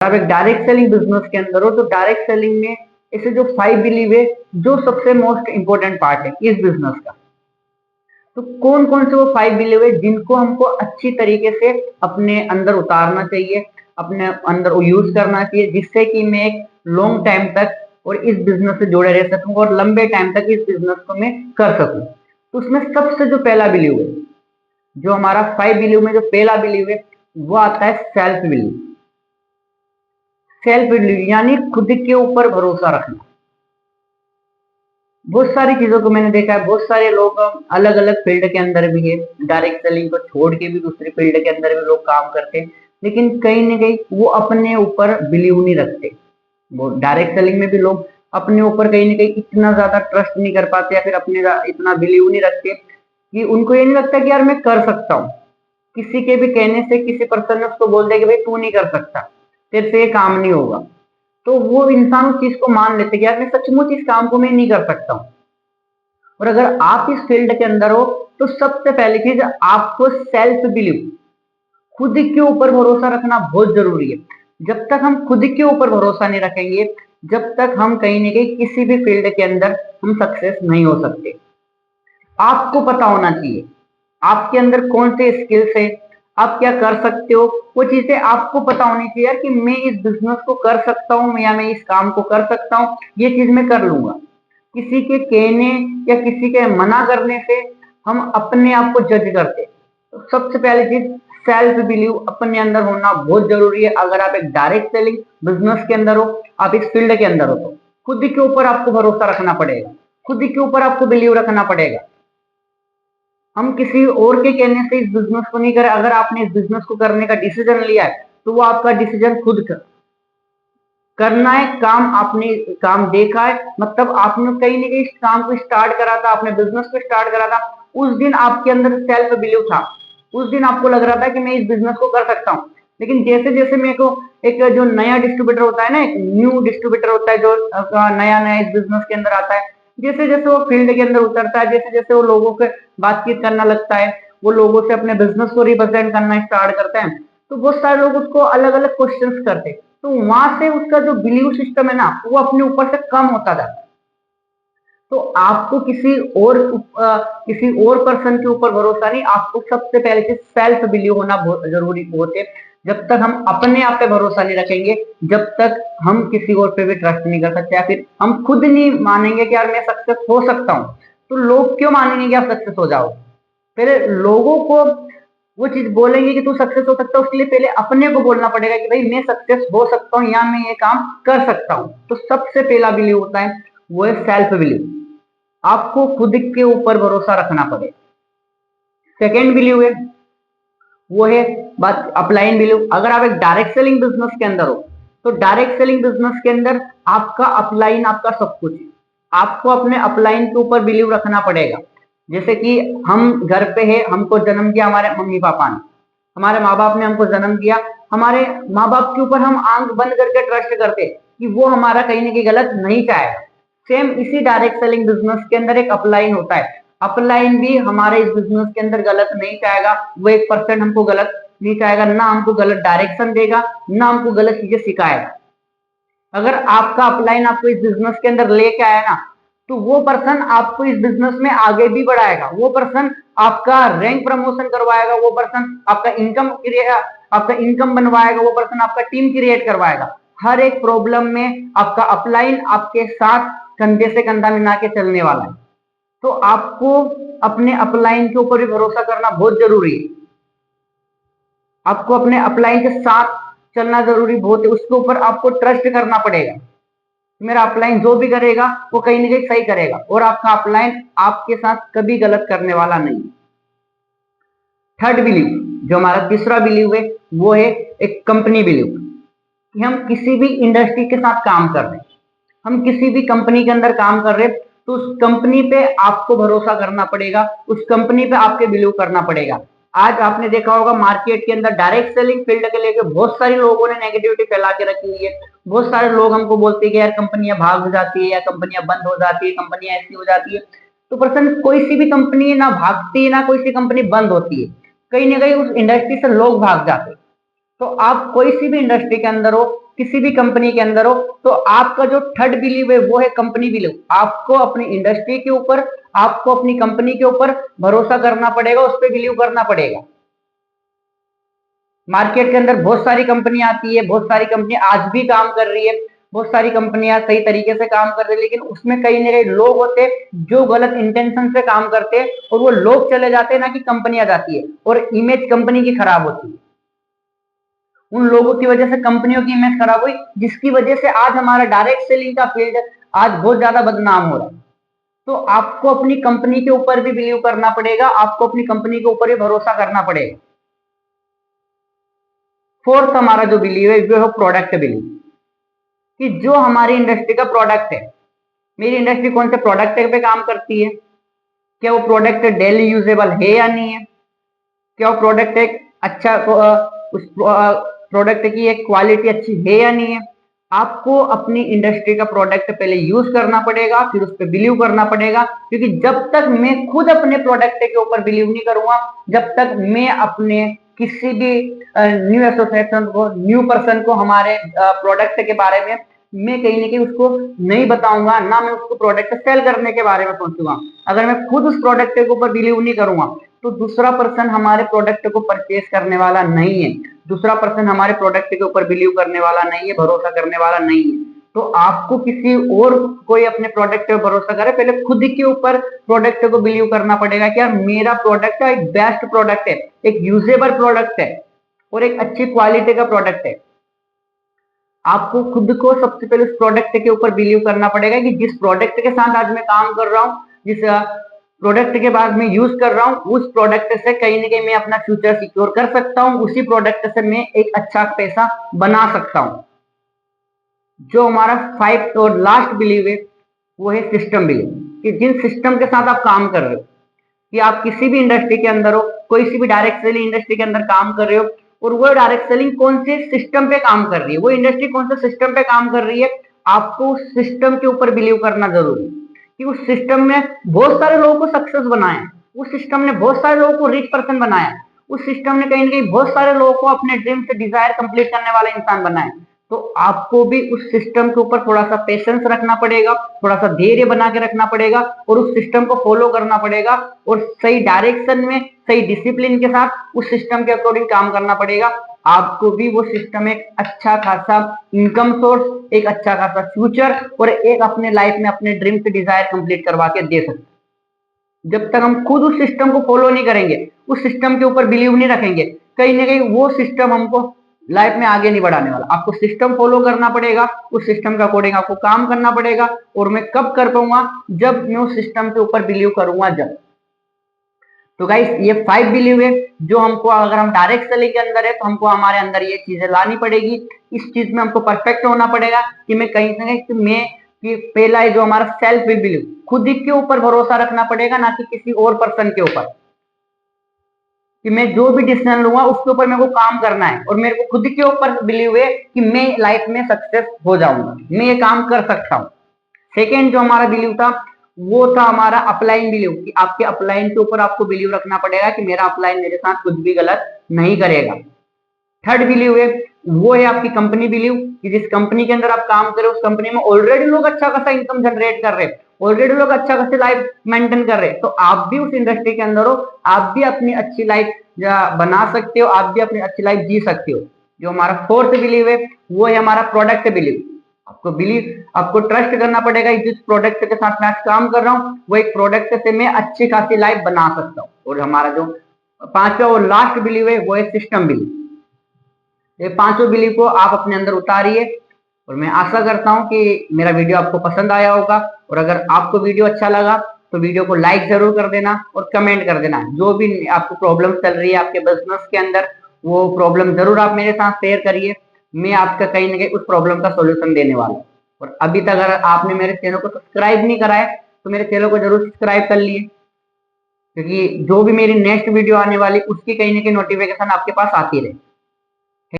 आप एक direct selling business के अंदर हो तो डायरेक्ट सेलिंग में ऐसे जो 5 बिलीव है, जो सबसे मोस्ट इंपॉर्टेंट पार्ट है इस बिजनेस का। तो कौन कौन से वो 5 बिलीव है जिनको हमको अच्छी तरीके से अपने अंदर उतारना चाहिए, अपने अंदर यूज करना चाहिए, जिससे कि मैं एक लॉन्ग टाइम तक और इस बिजनेस से जुड़े रह सकूं और लंबे टाइम तक इस बिजनेस को मैं कर सकूं। तो उसमें सबसे जो पहला बिलीव है, जो हमारा 5 बिलीव में जो पहला बिलीव है, वो आता है सेल्फ बिलीव। सेल्फ बिलीव यानी खुद के ऊपर भरोसा रखना। बहुत सारी चीजों को मैंने देखा है, बहुत सारे लोग अलग अलग फील्ड के अंदर भी है, डायरेक्ट सेलिंग को छोड़ के भी दूसरी फील्ड के अंदर भी लोग काम करते हैं, लेकिन कहीं ना कहीं वो अपने ऊपर बिलीव नहीं रखते। वो डायरेक्ट सेलिंग में भी लोग अपने ऊपर कहीं ना कहीं इतना ज्यादा ट्रस्ट नहीं कर पाते या फिर अपने इतना बिलीव नहीं रखते कि उनको ये नहीं लगता कि यार मैं कर सकता हूँ। किसी के भी कहने से किसी पर्सन ने उसको बोल दिया कि भाई तू नहीं कर सकता, तेरे से ये काम नहीं होगा, तो वो इंसान उस चीज को मान लेते कि यार मैं सचमुच इस काम को मैं नहीं कर सकता हूँ। और अगर आप इस फील्ड के अंदर हो तो सबसे पहली चीज आपको सेल्फ बिलीव, खुद के ऊपर भरोसा रखना बहुत जरूरी है। जब तक हम खुद के ऊपर भरोसा नहीं रखेंगे, जब तक हम कहीं ना कहीं किसी भी फील्ड के अंदर हम सक्सेस नहीं हो सकते। आपको पता होना चाहिए आपके अंदर कौन से स्किल्स है, आप क्या कर सकते हो, वो चीजें आपको पता होनी चाहिए यार कि मैं इस बिजनेस को कर सकता हूँ या मैं इस काम को कर सकता हूँ, ये चीज मैं कर लूंगा। किसी के कहने या किसी के मना करने से हम अपने आप को जज करते। तो सबसे पहली चीज सेल्फ बिलीव अपने अंदर होना बहुत जरूरी है। अगर आप एक डायरेक्ट सेलिंग बिजनेस के अंदर हो, आप इस फील्ड के अंदर हो, तो खुद के ऊपर आपको भरोसा रखना पड़ेगा, खुद के ऊपर आपको बिलीव रखना पड़ेगा। हम किसी और के कहने से इस बिजनेस को नहीं करें। अगर आपने इस बिजनेस को करने का डिसीजन लिया है तो वो आपका डिसीजन खुद करना है। काम आपने काम देखा है, मतलब आपने कहीं ना कहीं इस काम को स्टार्ट करा था, आपने बिजनेस को स्टार्ट करा था, उस दिन आपके अंदर सेल्फ बिलीव था, उस दिन आपको लग रहा था कि मैं इस बिजनेस को कर सकता हूँ। लेकिन जैसे जैसे मेरे को एक जो नया डिस्ट्रीब्यूटर होता है ना, एक न्यू डिस्ट्रीब्यूटर होता है जो नया नया इस बिजनेस के अंदर आता है, जैसे जैसे वो फील्ड के अंदर उतरता है, जैसे जैसे वो लोगों से बातचीत करना लगता है, वो लोगों से अपने बिजनेस को रिप्रेजेंट करना स्टार्ट करता है, तो बहुत सारे लोग उसको अलग अलग क्वेश्चंस करते हैं। तो वहां से उसका जो बिलीव सिस्टम है ना, वो अपने ऊपर से कम होता जाता है। तो आपको किसी और पर्सन के ऊपर भरोसा नहीं, आपको सबसे पहले चीज सेल्फ बिलीव होना बहुत जरूरी होते। जब तक हम अपने आप पे भरोसा नहीं रखेंगे, जब तक हम किसी और पे भी ट्रस्ट नहीं कर सकते, या फिर हम खुद नहीं मानेंगे कि यार मैं सक्सेस हो सकता हूँ, तो लोग क्यों मानेंगे कि आप सक्सेस हो जाओ। पहले लोगों को वो चीज बोलेंगे कि तू सक्सेस हो सकता है, उसके लिए पहले अपने को बोलना पड़ेगा कि भाई मैं सक्सेस हो सकता हूँ या मैं ये काम कर सकता हूँ। तो सबसे पहला बिलीव होता है वो है सेल्फ बिलीव, आपको खुद के ऊपर भरोसा रखना पड़ेगा। सेकेंड बिलीव है वो है बात अपलाइन बिलीव। अगर आप एक डायरेक्ट सेलिंग बिजनेस के अंदर हो तो डायरेक्ट सेलिंग बिजनेस के अंदर आपका अपलाइन आपका सब कुछ है। आपको अपने अपलाइन के ऊपर बिलीव रखना पड़ेगा। जैसे कि हम घर पे है, हमको जन्म दिया हमारे मम्मी पापा ने, हमारे माँ बाप ने हमको जन्म दिया, हमारे माँ बाप के ऊपर हम आंख बंद करके ट्रस्ट करते कि वो हमारा कहीं ना कहीं गलत नहीं चाहेगा। सेम इसी डायरेक्ट सेलिंग बिजनेस के अंदर एक अपलाइन होता है, अपलाइन भी हमारे इस बिजनेस के अंदर गलत नहीं चाहेगा, वो 1% हमको गलत नहीं चाहेगा, ना हमको गलत डायरेक्शन देगा, ना हमको गलत चीजें सिखाएगा। अगर आपका अपलाइन आपको इस बिजनेस के अंदर लेके आया ना, तो वो पर्सन आपको इस बिजनेस में आगे भी बढ़ाएगा, वो पर्सन आपका रैंक प्रमोशन करवाएगा, वो पर्सन आपका इनकम बनवाएगा, वो पर्सन आपका टीम क्रिएट करवाएगा। हर एक प्रॉब्लम में आपका अपलाइन आपके साथ कंधे से कंधा मिला के चलने वाला है। तो आपको अपने अपलाइन के ऊपर भी भरोसा करना बहुत जरूरी है। आपको अपने अपलाइन के साथ चलना जरूरी बहुत है, उसके ऊपर आपको ट्रस्ट करना पड़ेगा। मेरा अपलाइन जो भी करेगा वो कहीं ना कहीं सही करेगा और आपका अपलाइन आपके साथ कभी गलत करने वाला नहीं। थर्ड बिलीव, जो हमारा तीसरा बिलीव है, वो है एक कंपनी बिलीव, कि हम किसी भी इंडस्ट्री के साथ काम कर रहे हैं, हम किसी भी कंपनी के अंदर काम कर रहे हैं, तो उस कंपनी पे आपको भरोसा करना पड़ेगा, उस कंपनी पे आपके बिलीव करना पड़ेगा। आज आपने देखा होगा मार्केट के अंदर डायरेक्ट सेलिंग फील्ड के लेके बहुत सारे लोगों ने नेगेटिविटी फैला के रखी हुई है। बहुत सारे लोग हमको बोलते हैं कि यार कंपनियां भाग जाती है या कंपनियां बंद हो जाती है, कंपनियां ऐसी हो जाती है। तो पर्सन कोई सी भी कंपनी ना भागती है ना कोई सी कंपनी बंद होती है, कहीं ना कहीं उस इंडस्ट्री से लोग भाग जाते हैं। तो आप कोई सी भी इंडस्ट्री के अंदर हो, किसी भी कंपनी के अंदर हो, तो आपका जो थर्ड बिलीव है वो है कंपनी बिलीव। आपको अपनी इंडस्ट्री के ऊपर, आपको अपनी कंपनी के ऊपर भरोसा करना पड़ेगा, उस पर बिलीव करना पड़ेगा। मार्केट के अंदर बहुत सारी कंपनी आती है, बहुत सारी कंपनी आज भी काम कर रही है, बहुत सारी कंपनियां सही तरीके से काम कर रही है, लेकिन उसमें कई ना कई लोग होते हैं जो गलत इंटेंशन से काम करते हैं, और वो लोग चले जाते हैं ना कि कंपनियां जाती है, और इमेज कंपनी की खराब होती है। उन लोगों की वजह से कंपनियों की इमेज खराब हुई, जिसकी वजह से आज हमारा डायरेक्ट सेलिंग का फील्ड आज बहुत ज्यादा बदनाम हो रहा है। तो आपको अपनी कंपनी के ऊपर भी बिलीव करना पड़ेगा, आपको अपनी कंपनी के ऊपर भी भरोसा करना पड़ेगा। फोर्थ हमारा जो बिलीव है वो है प्रोडक्ट बिलीव, कि जो हमारी इंडस्ट्री का प्रोडक्ट है, मेरी इंडस्ट्री कौन से प्रोडक्ट पे काम करती है, क्या वो प्रोडक्ट डेली यूजेबल है या नहीं है, क्या वो प्रोडक्ट एक अच्छा उस प्रोडक्ट की एक क्वालिटी अच्छी है या नहीं है। आपको अपनी इंडस्ट्री का प्रोडक्ट पहले यूज करना पड़ेगा, फिर उस पर बिलीव करना पड़ेगा, क्योंकि जब तक मैं खुद अपने प्रोडक्ट के ऊपर बिलीव नहीं करूंगा, जब तक मैं अपने किसी भी न्यू एसोसिएशन को, न्यू पर्सन को हमारे प्रोडक्ट के बारे में मैं कहीं ना कहीं उसको नहीं बताऊंगा, ना मैं उसको प्रोडक्ट सेल करने के बारे में सोचूंगा। अगर मैं खुद उस प्रोडक्ट के ऊपर बिलीव नहीं करूंगा, तो दूसरा पर्सन हमारे प्रोडक्ट को परचेज करने वाला नहीं है, दूसरा पर्सन हमारे प्रोडक्ट के ऊपर बिलीव करने वाला नहीं है, भरोसा करने वाला नहीं है। तो आपको किसी और कोई अपने प्रोडक्ट पे भरोसा करे, पहले खुद के ऊपर प्रोडक्ट को बिलीव करना पड़ेगा कि यार मेरा प्रोडक्ट एक बेस्ट प्रोडक्ट है, एक यूजेबल प्रोडक्ट है, और एक अच्छी क्वालिटी का प्रोडक्ट है। आपको खुद को सबसे पहले उस प्रोडक्ट के ऊपर बिलीव करना पड़ेगा कि जिस प्रोडक्ट के साथ आज मैं काम कर रहा हूँ, जिस प्रोडक्ट के बाद मैं यूज कर रहा हूँ, उस प्रोडक्ट से कहीं ना कहीं मैं अपना फ्यूचर सिक्योर कर सकता हूँ, उसी प्रोडक्ट से मैं एक अच्छा पैसा बना सकता हूँ। जो हमारा फाइव और लास्ट बिलीव है वो है सिस्टम बिलीव, कि जिन सिस्टम के साथ आप काम कर रहे हो, कि आप किसी भी इंडस्ट्री के अंदर हो, कोई सी भी डायरेक्ट सेलिंग इंडस्ट्री के अंदर काम कर रहे हो, और वो डायरेक्ट सेलिंग कौन से सिस्टम पे काम कर रही है, वो इंडस्ट्री कौन से सिस्टम पे काम कर रही है, आपको उस सिस्टम के ऊपर बिलीव करना जरूरी है। कि उस सिस्टम ने बहुत सारे लोगों को सक्सेस बनाया, उस सिस्टम ने बहुत सारे लोगों को रिच पर्सन बनाया, उस सिस्टम ने कहीं ना कहीं बहुत सारे लोगों को अपने ड्रीम से डिजायर कंप्लीट करने वाला इंसान बनाया। तो आपको भी उस सिस्टम के ऊपर थोड़ा सा पेशेंस रखना पड़ेगा, थोड़ा सा धैर्य बना के रखना पड़ेगा, और उस सिस्टम को फॉलो करना पड़ेगा, और सही डायरेक्शन में, सही डिसिप्लिन के साथ उस सिस्टम के अकॉर्डिंग काम करना पड़ेगा। आपको भी वो सिस्टम एक अच्छा खासा इनकम सोर्स, एक अच्छा खासा फ्यूचर, और एक अपने लाइफ में अपने ड्रीम से डिजायर कंप्लीट करवा के दे सकते। जब तक हम खुद उस सिस्टम को फॉलो नहीं करेंगे, उस सिस्टम के ऊपर बिलीव नहीं रखेंगे, कहीं ना कहीं वो सिस्टम हमको लाइफ में आगे नहीं बढ़ाने वाला। आपको सिस्टम फॉलो करना पड़ेगा, उस सिस्टम के अकॉर्डिंग आपको काम करना पड़ेगा, और मैं कब कर पाऊंगा, जब मैं उस सिस्टम के ऊपर बिलीव करूंगा, जब। तो गाइस ये 5 बिलीव है, जो हमको अगर हम डायरेक्ट सेलिंग के अंदर है तो हमको हमारे अंदर ये चीजें लानी पड़ेगी। इस चीज में हमको परफेक्ट होना पड़ेगा कि मैं कहीं ना कहीं, कि मैं, कि पहला है जो हमारा सेल्फ बिलीव, खुद ही के ऊपर भरोसा रखना पड़ेगा, ना कि किसी और पर्सन के ऊपर। कि मैं जो भी डिसीजन लूंगा उसके ऊपर मेरे को काम करना है, और मेरे को खुद के ऊपर बिलीव है कि मैं लाइफ में सक्सेस हो जाऊंगा, मैं ये काम कर सकता हूँ। सेकेंड जो हमारा बिलीव था वो था हमारा अपलाइन बिलीव, कि आपके अपलाइन के ऊपर आपको बिलीव रखना पड़ेगा कि मेरा अपलाइन मेरे साथ कुछ भी गलत नहीं करेगा। थर्ड बिलीव है वो है आपकी कंपनी बिलीव, कि जिस कंपनी के अंदर आप काम कर रहे हो उस कंपनी में ऑलरेडी लोग अच्छा खासा इनकम जनरेट कर रहे हैं, ऑलरेडी लोग अच्छा खासी लाइफ मेंटेन कर रहे हैं, तो आप भी उस इंडस्ट्री के अंदर हो, आप भी अपनी अच्छी लाइफ बना सकते हो, आप भी अपनी अच्छी लाइफ जी सकते हो। जो हमारा फोर्थ बिलीव है वो है हमारा प्रोडक्ट बिलीव। आपको ट्रस्ट करना पड़ेगा, जिस प्रोडक्ट के साथ मैं काम कर रहा हूँ वो एक प्रोडक्ट से मैं अच्छी खासी लाइफ बना सकता हूँ। और हमारा जो पांचवा और लास्ट बिलीव है वो है सिस्टम बिलीव। ये पांचों बिलीव को आप अपने अंदर उतारिए, और मैं आशा करता हूं कि मेरा वीडियो आपको पसंद आया होगा। और अगर आपको वीडियो अच्छा लगा तो वीडियो को लाइक जरूर कर देना और कमेंट कर देना। जो भी आपको प्रॉब्लम चल रही है आपके बिजनेस के अंदर, वो प्रॉब्लम जरूर आप मेरे साथ शेयर करिए, मैं आपका कहीं ना कहीं उस प्रॉब्लम का सोल्यूशन देने वाला हूँ। और अभी तक अगर आपने मेरे चैनल को सब्सक्राइब नहीं करा है तो मेरे चैनल को जरूर सब्सक्राइब कर लिए, क्योंकि जो भी मेरी नेक्स्ट वीडियो आने वाली उसकी कहीं ना कहीं नोटिफिकेशन आपके पास आती रहे।